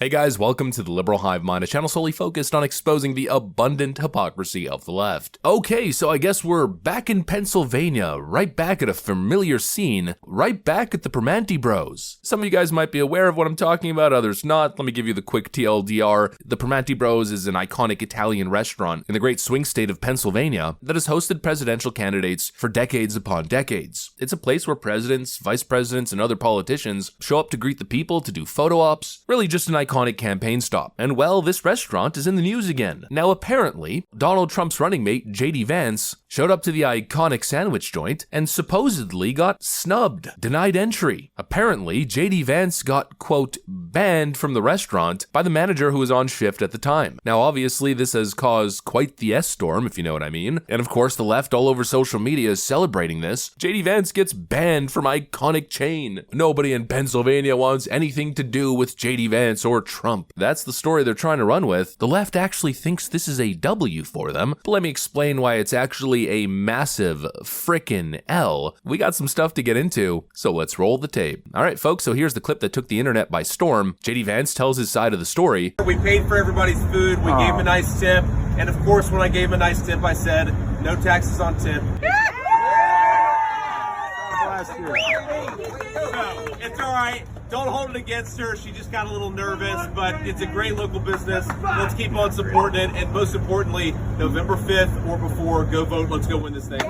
Hey guys, welcome to the Liberal Hive Mind, a channel solely focused on exposing the abundant hypocrisy of the left. Okay, so I guess we're back in Pennsylvania, right back at a familiar scene, right back at the Primanti Bros. Some of you guys might be aware of what I'm talking about, others not. Let me give you the quick TLDR. The Primanti Bros is an iconic Italian restaurant in the great swing state of Pennsylvania that has hosted presidential candidates for decades upon decades. It's a place where presidents, vice presidents, and other politicians show up to greet the people, to do photo ops, really just an iconic campaign stop. And well, this restaurant is in the news again. Now apparently, Donald Trump's running mate, JD Vance, showed up to the iconic sandwich joint and supposedly got snubbed, denied entry. Apparently, JD Vance got, quote, banned from the restaurant by the manager who was on shift at the time. Now obviously this has caused quite the S-storm, if you know what I mean. And of course the left all over social media is celebrating this. JD Vance gets banned from iconic chain. Nobody in Pennsylvania wants anything to do with JD Vance or Trump. That's the story they're trying to run with. The left actually thinks this is a W for them, but let me explain why it's actually a massive frickin' L. We got some stuff to get into, so let's roll the tape. Alright folks, so here's the clip that took the internet by storm. JD Vance tells his side of the story. We paid for everybody's food, we gave him a nice tip, and of course when I gave him a nice tip I said, no taxes on tip. It's alright, don't hold it against her, she just got a little nervous, but it's a great local business, let's keep on supporting it, and most importantly, November 5th or before, go vote, let's go win this thing.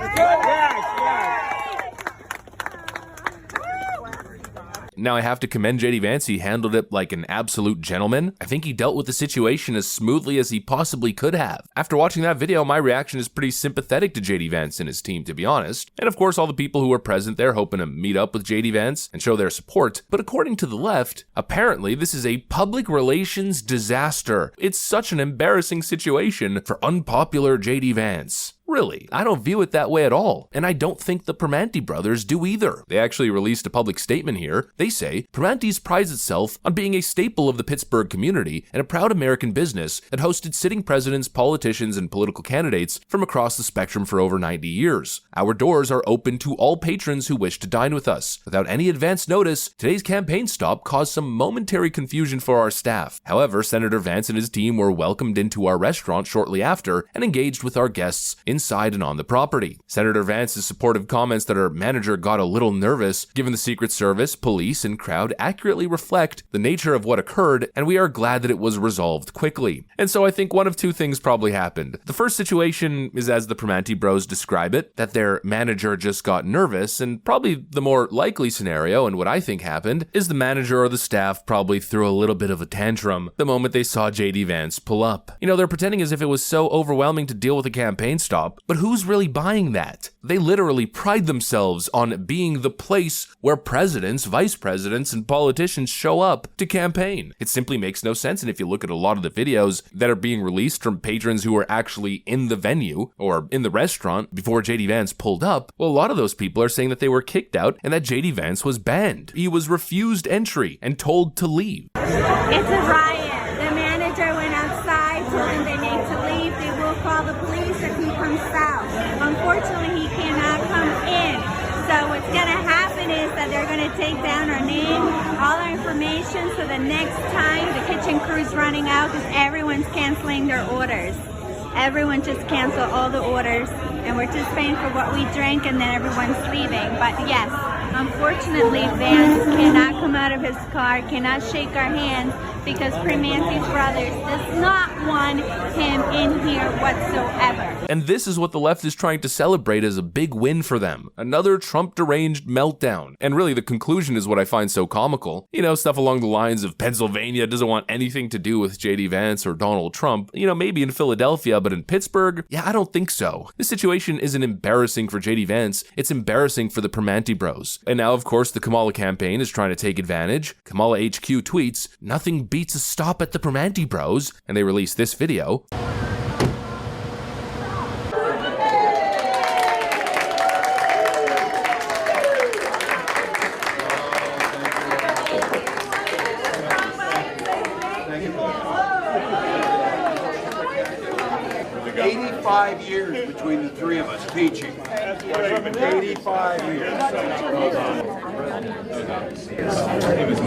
Now I have to commend JD Vance, he handled it like an absolute gentleman. I think he dealt with the situation as smoothly as he possibly could have. After watching that video, my reaction is pretty sympathetic to JD Vance and his team, to be honest. And of course all the people who were present there hoping to meet up with JD Vance and show their support. But according to the left, apparently this is a public relations disaster. It's such an embarrassing situation for unpopular JD Vance. Really, I don't view it that way at all, and I don't think the Primanti brothers do either. They actually released a public statement here. They say, Primanti's prides itself on being a staple of the Pittsburgh community and a proud American business that hosted sitting presidents, politicians, and political candidates from across the spectrum for over 90 years. Our doors are open to all patrons who wish to dine with us. Without any advance notice, today's campaign stop caused some momentary confusion for our staff. However, Senator Vance and his team were welcomed into our restaurant shortly after and engaged with our guests inside and on the property. Senator Vance's supportive comments that our manager got a little nervous, given the Secret Service, police, and crowd accurately reflect the nature of what occurred, and we are glad that it was resolved quickly. And so I think one of two things probably happened. The first situation is as the Primanti Bros describe it, that their manager just got nervous, and probably the more likely scenario, and what I think happened, is the manager or the staff probably threw a little bit of a tantrum the moment they saw JD Vance pull up. You know, they're pretending as if it was so overwhelming to deal with a campaign stop, but who's really buying that? They literally pride themselves on being the place where presidents, vice presidents, and politicians show up to campaign. It simply makes no sense, and if you look at a lot of the videos that are being released from patrons who were actually in the venue or in the restaurant before JD Vance pulled up, well, a lot of those people are saying that they were kicked out and that JD Vance was banned. He was refused entry and told to leave. It's a riot. The manager went outside, told them they need to leave. They will call the police if he comes south. Unfortunately, he cannot come in. So what's going to happen is that they're going to take down our name, all our information, so the next time the kitchen crew's running out because everyone's canceling their orders. Everyone just canceled all the orders, and we're just paying for what we drank, and then everyone's leaving. But yes, unfortunately, Vance cannot come out of his car, cannot shake our hands, because Primanti's brothers does not want him in here whatsoever. And this is what the left is trying to celebrate as a big win for them. Another Trump-deranged meltdown. And really, the conclusion is what I find so comical. You know, stuff along the lines of Pennsylvania doesn't want anything to do with JD Vance or Donald Trump. You know, maybe in Philadelphia, but in Pittsburgh? Yeah, I don't think so. This situation isn't embarrassing for JD Vance, it's embarrassing for the Primanti Bros. And now, of course, the Kamala campaign is trying to take advantage. Kamala HQ tweets, "Nothing beats a stop at the Primanti Bros," and they released this video. 85 years between the three of us teaching. 85 years.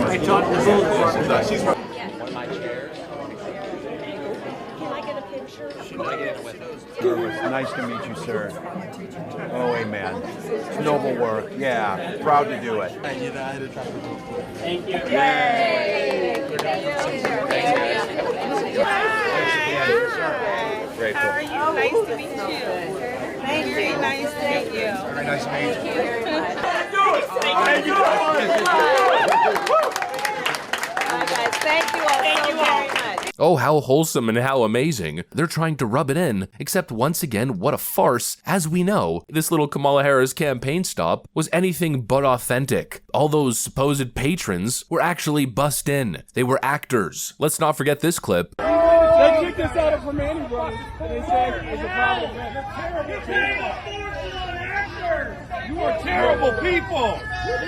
I taught the whole Nervous. Nice to meet you, sir. Oh, amen. It's noble work. Yeah, proud to do it. Thank you. Grateful. How are you? Nice to meet you. Thank you. Very nice to meet you. Very nice to meet you. Thank you all so very much. Oh, how wholesome and how amazing. They're trying to rub it in, except once again, what a farce. As we know, this little Kamala Harris campaign stop was anything but authentic. All those supposed patrons were actually bussed in. They were actors. Let's not forget this clip. They kicked us out of Permani Brothers, and they said it's a problem. You are terrible people.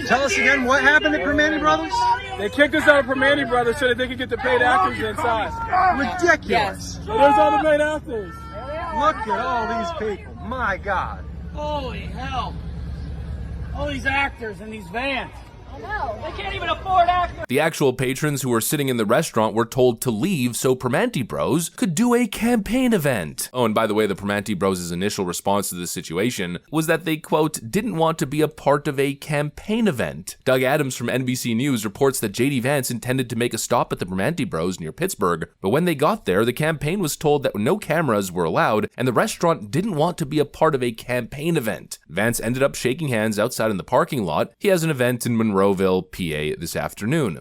Tell us again, what happened at Permani Brothers? They kicked us out of Permani Brothers so that they could get the paid actors inside. Ridiculous. So there's all the paid actors. Look at all these people. My God. Holy hell. All these actors and these vans. No, they can't even afford actors. The actual patrons who were sitting in the restaurant were told to leave so Permanti Bros could do a campaign event. Oh, and by the way, the Permanti Bros' initial response to this situation was that they, quote, didn't want to be a part of a campaign event. Doug Adams from NBC News reports that JD Vance intended to make a stop at the Permanti Bros near Pittsburgh, but when they got there, the campaign was told that no cameras were allowed and the restaurant didn't want to be a part of a campaign event. Vance ended up shaking hands outside in the parking lot. He has an event in Monroeville, PA this afternoon.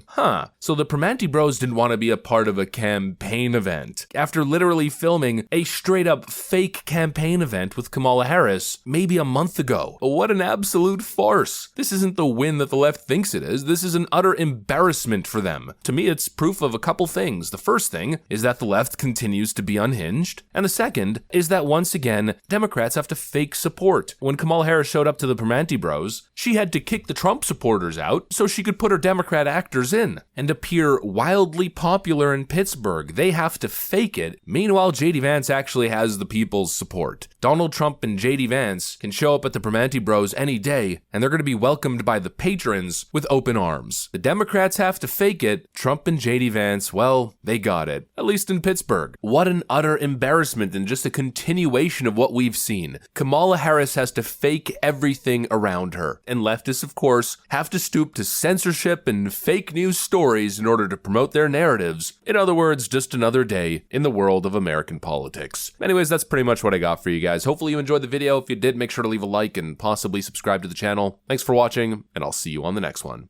So the Permanti Bros didn't want to be a part of a campaign event after literally filming a straight up fake campaign event with Kamala Harris maybe a month ago. What an absolute farce. This isn't the win that the left thinks it is. This is an utter embarrassment for them. To me, it's proof of a couple things. The first thing is that the left continues to be unhinged. And the second is that once again, Democrats have to fake support. When Kamala Harris showed up to the Permanti Bros, she had to kick the Trump supporters out so she could put her Democrat actors in and appear wildly popular in Pittsburgh. They have to fake it. Meanwhile, JD Vance actually has the people's support. Donald Trump and JD Vance can show up at the Permanti Bros any day, and they're going to be welcomed by the patrons with open arms. The Democrats have to fake it. Trump and JD Vance, well, they got it. At least in Pittsburgh. What an utter embarrassment and just a continuation of what we've seen. Kamala Harris has to fake everything around her. And leftists, of course, have to stoop to censorship and fake news stories in order to promote their narratives. In other words, just another day in the world of American politics. Anyways, that's pretty much what I got for you guys. Hopefully you enjoyed the video. If you did, make sure to leave a like and possibly subscribe to the channel. Thanks for watching, and I'll see you on the next one.